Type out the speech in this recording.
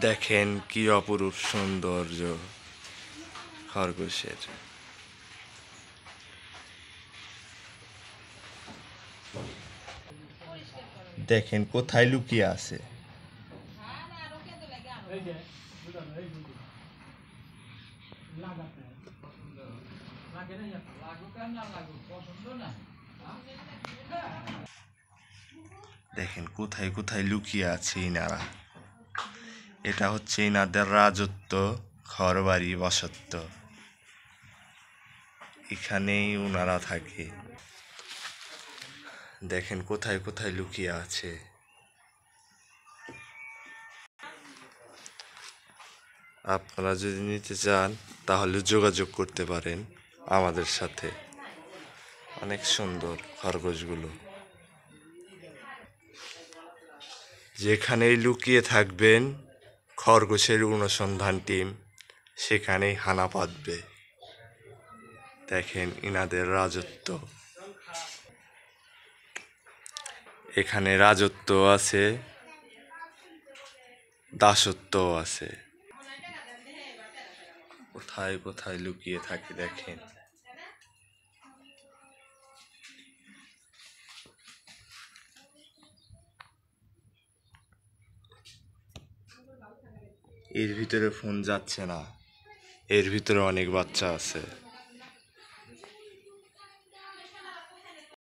দেখেন কি অপরূপ সৌন্দর্য খরগোশের। দেখেন কোথায় লুকিয়ে আছে। দেখেন কোথায় কোথায় লুকিয়ে আছে ইনারা। এটা হচ্ছে ইনাদের রাজত্ব, ঘরবাড়ি, বসত্ব। এখানেই ওনারা থাকে। দেখেন কোথায় কোথায় লুকিয়ে আছে। আপনারা যদি নিতে চান তাহলে যোগাযোগ করতে পারেন আমাদের সাথে। অনেক সুন্দর খরগোশগুলো। যেখানেই লুকিয়ে থাকবেন খরগোশের অনুসন্ধান টিম সেখানেই হানা পাতবে। দেখেন ইনাদের রাজত্ব। এখানে রাজত্ব আছে, দাসত্ব আছে। কোথায় কোথায় লুকিয়ে থাকে দেখেন। এর ভিতরে ফোন যাচ্ছে না, এর ভিতরে অনেক বাচ্চা আছে।